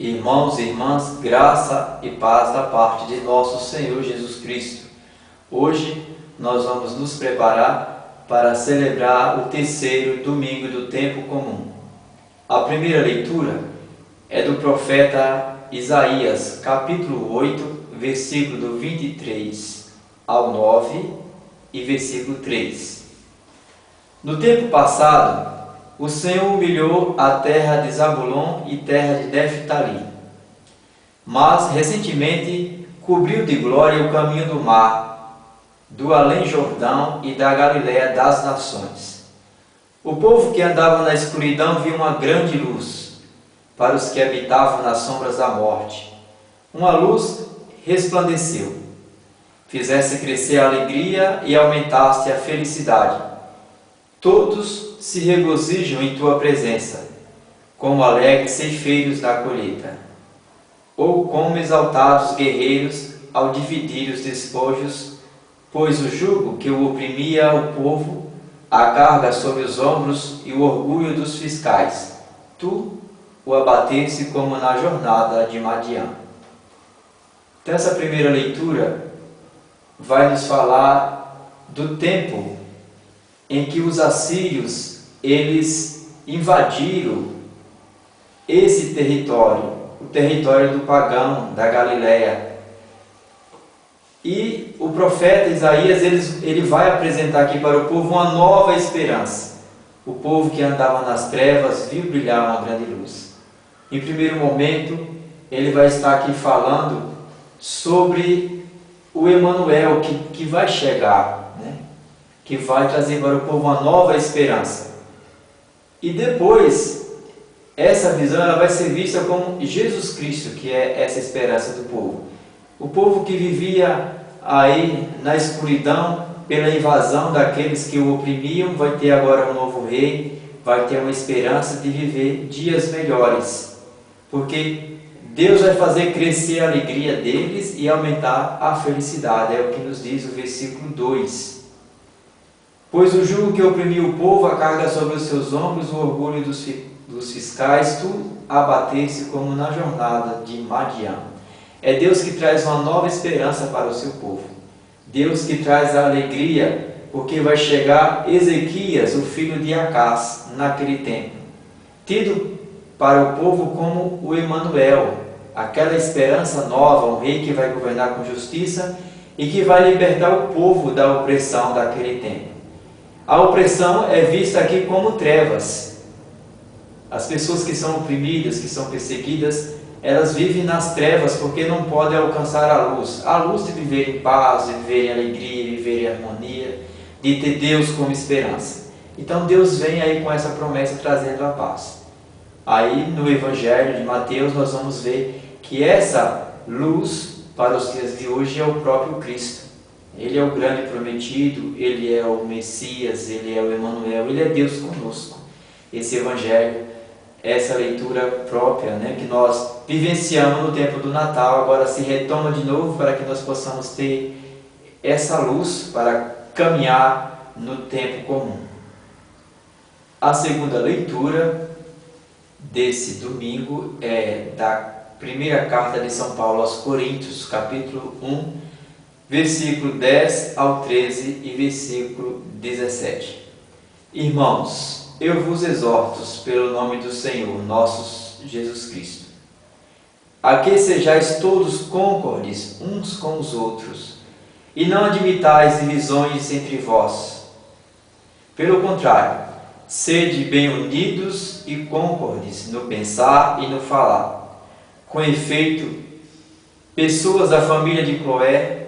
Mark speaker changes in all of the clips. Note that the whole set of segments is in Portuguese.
Speaker 1: Irmãos e irmãs, graça e paz da parte de nosso Senhor Jesus Cristo. Hoje nós vamos nos preparar para celebrar o terceiro domingo do tempo comum. A primeira leitura é do profeta Isaías, capítulo 8, versículo do 23 ao 9 e versículo 3. No tempo passado, o Senhor humilhou a terra de Zabulon e terra de Neftali, mas recentemente cobriu de glória o caminho do mar, do além-Jordão e da Galiléia das nações. O povo que andava na escuridão viu uma grande luz. Para os que habitavam nas sombras da morte, uma luz resplandeceu, fizesse crescer a alegria e aumentasse a felicidade. Todos se regozijam em tua presença, como alegres ceifeiros da colheita, ou como exaltados guerreiros ao dividir os despojos, pois o jugo que o oprimia o povo, a carga sobre os ombros e o orgulho dos fiscais, tu o abatesse como na jornada de Madiã. Então essa primeira leitura vai nos falar do tempo em que os assírios eles invadiram esse território, o território do pagão, da Galiléia. E o profeta Isaías ele vai apresentar aqui para o povo uma nova esperança. O povo que andava nas trevas viu brilhar uma grande luz. Em primeiro momento, ele vai estar aqui falando sobre o Emanuel que vai chegar, né? Que vai trazer para o povo uma nova esperança. E depois, essa visão ela vai ser vista como Jesus Cristo, que é essa esperança do povo. O povo que vivia aí na escuridão, pela invasão daqueles que o oprimiam, vai ter agora um novo rei, vai ter uma esperança de viver dias melhores. Porque Deus vai fazer crescer a alegria deles e aumentar a felicidade. É o que nos diz o versículo 2. Pois o jugo que oprimiu o povo, a carga sobre os seus ombros, o orgulho dos fiscais, tu abatesse como na jornada de Madiã. É Deus que traz uma nova esperança para o seu povo. Deus que traz a alegria, porque vai chegar Ezequias, o filho de Acás, naquele tempo, tido para o povo como o Emanuel, aquela esperança nova, um rei que vai governar com justiça e que vai libertar o povo da opressão daquele tempo. A opressão é vista aqui como trevas. As pessoas que são oprimidas, que são perseguidas, elas vivem nas trevas porque não podem alcançar a luz de viver em paz, de viver em alegria, de viver em harmonia, de ter Deus como esperança. Então Deus vem aí com essa promessa trazendo a paz. Aí no Evangelho de Mateus nós vamos ver que essa luz para os dias de hoje é o próprio Cristo. Ele é o grande prometido, Ele é o Messias, Ele é o Emanuel, Ele é Deus conosco. Esse Evangelho, essa leitura própria, né, que nós vivenciamos no tempo do Natal, agora se retoma de novo para que nós possamos ter essa luz para caminhar no tempo comum. A segunda leitura desse domingo é da primeira carta de São Paulo aos Coríntios, capítulo 1, versículo 10 ao 13 e versículo 17. Irmãos, eu vos exorto pelo nome do Senhor, nosso Jesus Cristo, a que sejais todos concordes uns com os outros, e não admitais divisões entre vós. Pelo contrário, sede bem unidos e concordes no pensar e no falar. Com efeito, pessoas da família de Cloé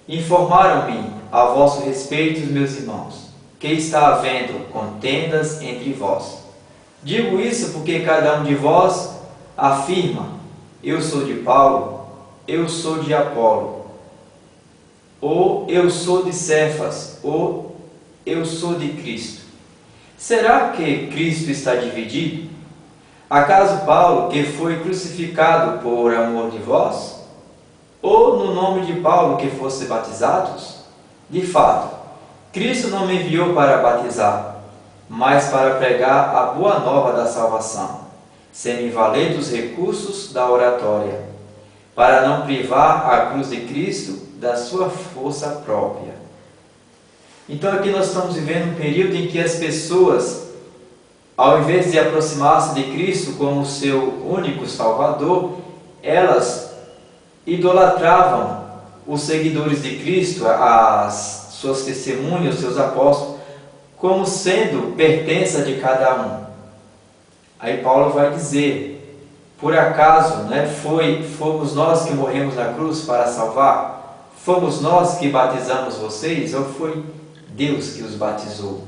Speaker 1: informaram-me a vosso respeito, meus irmãos, que está havendo contendas entre vós. Digo isso porque cada um de vós afirma: eu sou de Paulo, eu sou de Apolo, ou eu sou de Cefas, ou eu sou de Cristo. Será que Cristo está dividido? Acaso Paulo, que foi crucificado por amor de vós? Ou no nome de Paulo que fosse batizados? De fato, Cristo não me enviou para batizar, mas para pregar a boa nova da salvação. sem me valer dos recursos da oratória, para não privar a cruz de Cristo da sua força própria. Então aqui nós estamos vivendo um período em que as pessoas, ao invés de aproximar-se de Cristo como seu único Salvador, elas idolatravam os seguidores de Cristo, as suas testemunhas, os seus apóstolos, como sendo pertença de cada um. Aí Paulo vai dizer, por acaso, fomos nós que morremos na cruz para salvar? Fomos nós que batizamos vocês ou foi Deus que os batizou?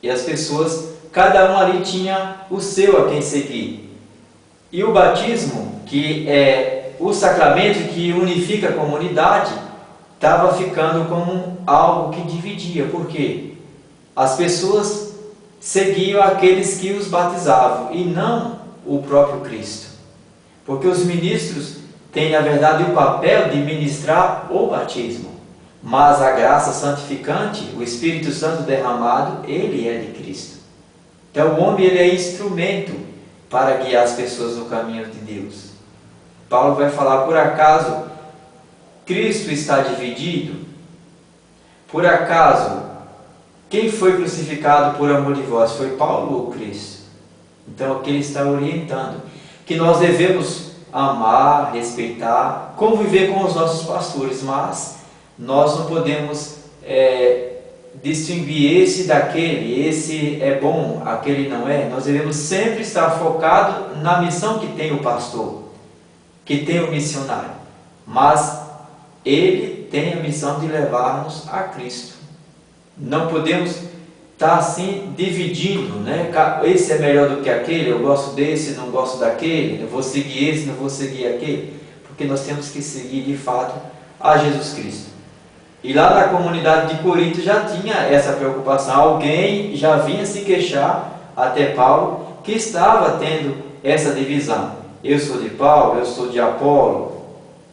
Speaker 1: E as pessoas, cada um ali tinha o seu a quem seguir. E o batismo, que é o sacramento que unifica a comunidade, estava ficando como algo que dividia. Por quê? As pessoas seguiam aqueles que os batizavam e não o próprio Cristo. Porque os ministros têm, na verdade, o papel de ministrar o batismo. Mas a graça santificante, o Espírito Santo derramado, ele é de Cristo. Então o homem ele é instrumento para guiar as pessoas no caminho de Deus. Paulo vai falar, por acaso Cristo está dividido? Por acaso, quem foi crucificado por amor de vós? Foi Paulo ou Cristo? Então aqui ele está orientando que nós devemos amar, respeitar, conviver com os nossos pastores, mas nós não podemos distinguir esse daquele, esse é bom, aquele não é. Nós devemos sempre estar focado na missão que tem o pastor, que tem o missionário, mas ele tem a missão de levar-nos a Cristo. Não podemos estar assim dividindo, né? Esse é melhor do que aquele, eu gosto desse, não gosto daquele, eu vou seguir esse, não vou seguir aquele, porque nós temos que seguir de fato a Jesus Cristo. E lá na comunidade de Corinto já tinha essa preocupação. Alguém já vinha se queixar até Paulo que estava tendo essa divisão. Eu sou de Paulo, eu sou de Apolo,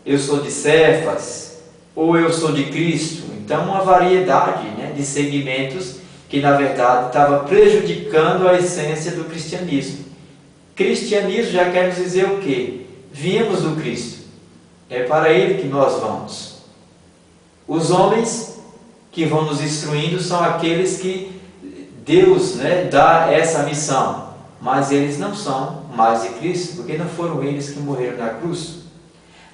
Speaker 1: eu sou de Cefas, ou eu sou de Cristo. Então uma variedade, né, de segmentos que na verdade estava prejudicando a essência do cristianismo. Cristianismo já quer nos dizer o quê? Viemos do Cristo. É para Ele que nós vamos. Os homens que vão nos instruindo são aqueles que Deus, né, dá essa missão, mas eles não são mais de Cristo, porque não foram eles que morreram na cruz.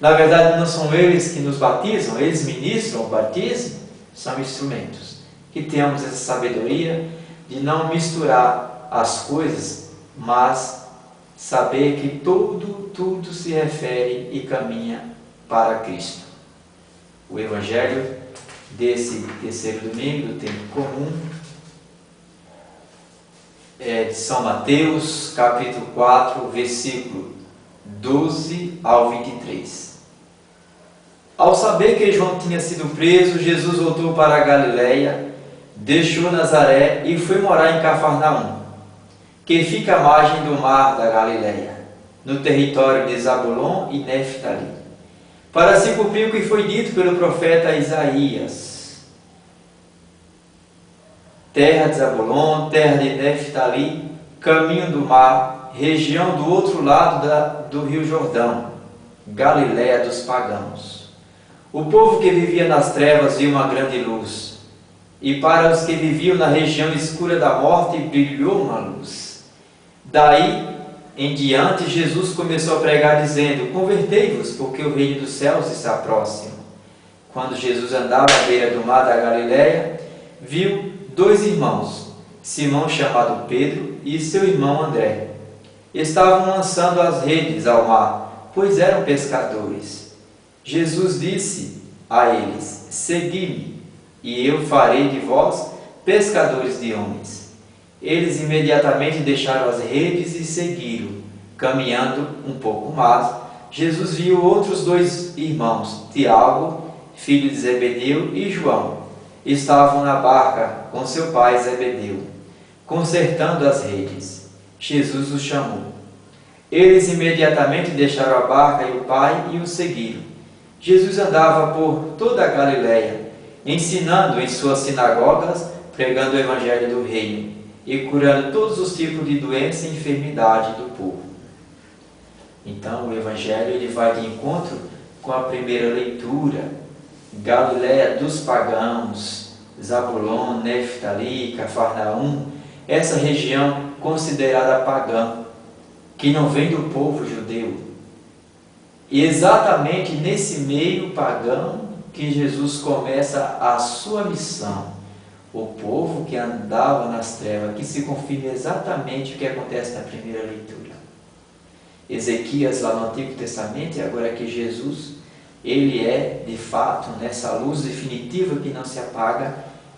Speaker 1: Na verdade, não são eles que nos batizam, eles ministram o batismo, são instrumentos. Que tenhamos essa sabedoria de não misturar as coisas, mas saber que tudo se refere e caminha para Cristo. O Evangelho desse terceiro domingo do tempo comum é de São Mateus, capítulo 4, versículo 12 ao 23. Ao saber que João tinha sido preso, Jesus voltou para a Galiléia, deixou Nazaré e foi morar em Cafarnaum, que fica à margem do mar da Galiléia, no território de Zabulon e Neftali, para se cumprir o que foi dito pelo profeta Isaías. Terra de Zabulon, terra de Neftali, caminho do mar, região do outro lado do rio Jordão, Galiléia dos pagãos. O povo que vivia nas trevas viu uma grande luz, e para os que viviam na região escura da morte brilhou uma luz. Daí em diante, Jesus começou a pregar dizendo: convertei-vos, porque o reino dos céus está próximo. Quando Jesus andava à beira do mar da Galiléia, viu dois irmãos, Simão chamado Pedro e seu irmão André. Estavam lançando as redes ao mar, pois eram pescadores. Jesus disse a eles: segui-me, e eu farei de vós pescadores de homens. Eles imediatamente deixaram as redes e seguiram. Caminhando um pouco mais, Jesus viu outros dois irmãos, Tiago, filho de Zebedeu, e João. Estavam na barca com seu pai Zebedeu, consertando as redes. Jesus os chamou. Eles imediatamente deixaram a barca e o pai e o seguiram. Jesus andava por toda a Galiléia, ensinando em suas sinagogas, pregando o evangelho do reino e curando todos os tipos de doença e enfermidade do povo. Então o Evangelho ele vai de encontro com a primeira leitura, Galiléia dos pagãos, Zabulon, Neftali, Cafarnaum, essa região considerada pagã, que não vem do povo judeu. E exatamente nesse meio pagão que Jesus começa a sua missão. O povo que andava nas trevas, que se confirma exatamente o que acontece na primeira leitura. Ezequias lá no Antigo Testamento, e agora aqui Jesus, ele é de fato nessa luz definitiva que não se apaga,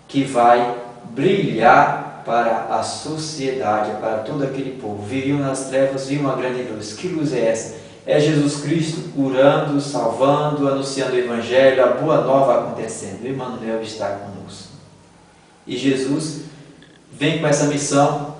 Speaker 1: que vai brilhar para a sociedade, para todo aquele povo. Viviam nas trevas, viam uma grande luz. Que luz é essa? É Jesus Cristo curando, salvando, anunciando o Evangelho, a boa nova acontecendo. O Emmanuel está conosco. E Jesus vem com essa missão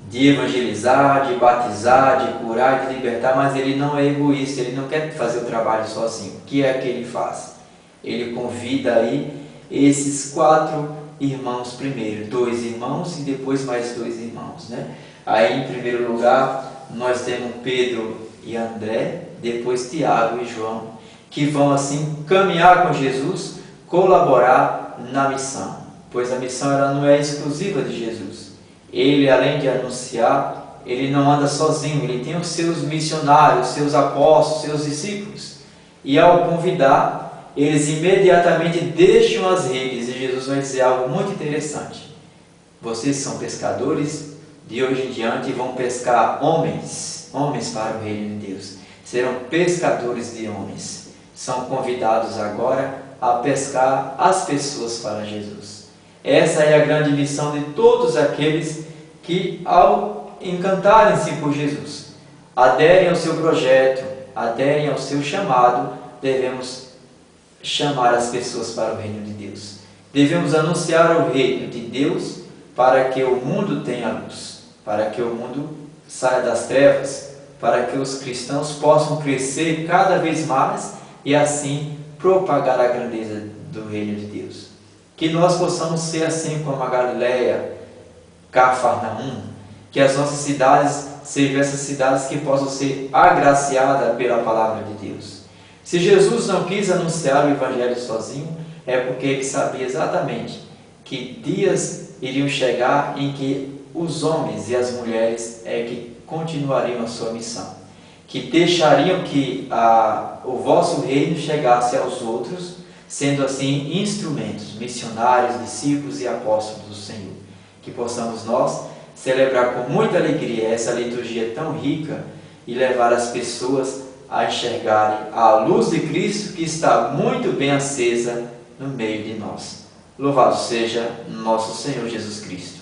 Speaker 1: de evangelizar, de batizar, de curar, de libertar, mas ele não é egoísta, ele não quer fazer o trabalho sozinho. O que é que ele faz? Ele convida aí esses 4 irmãos primeiro, 2 irmãos e depois mais 2 irmãos, né? Aí em primeiro lugar nós temos Pedro e André, depois Tiago e João, que vão assim caminhar com Jesus, colaborar na missão, pois a missão ela não é exclusiva de Jesus. Ele, além de anunciar, ele não anda sozinho, ele tem os seus missionários, seus apóstolos, seus discípulos. E ao convidar, eles imediatamente deixam as redes. E Jesus vai dizer algo muito interessante. Vocês são pescadores, de hoje em diante vão pescar homens para o reino de Deus. Serão pescadores de homens. São convidados agora a pescar as pessoas para Jesus. Essa é a grande missão de todos aqueles que, ao encantarem-se por Jesus, aderem ao seu projeto, aderem ao seu chamado, devemos chamar as pessoas para o reino de Deus. Devemos anunciar o reino de Deus para que o mundo tenha luz, para que o mundo saia das trevas, para que os cristãos possam crescer cada vez mais e assim propagar a grandeza do reino de Deus. Que nós possamos ser assim como a Galiléia, Cafarnaum, que as nossas cidades sejam essas cidades que possam ser agraciadas pela palavra de Deus. Se Jesus não quis anunciar o Evangelho sozinho, é porque ele sabia exatamente que dias iriam chegar em que os homens e as mulheres que continuariam a sua missão, que deixariam que o vosso reino chegasse aos outros, sendo assim instrumentos, missionários, discípulos e apóstolos do Senhor. Que possamos nós celebrar com muita alegria essa liturgia tão rica e levar as pessoas a enxergarem a luz de Cristo que está muito bem acesa no meio de nós. Louvado seja nosso Senhor Jesus Cristo.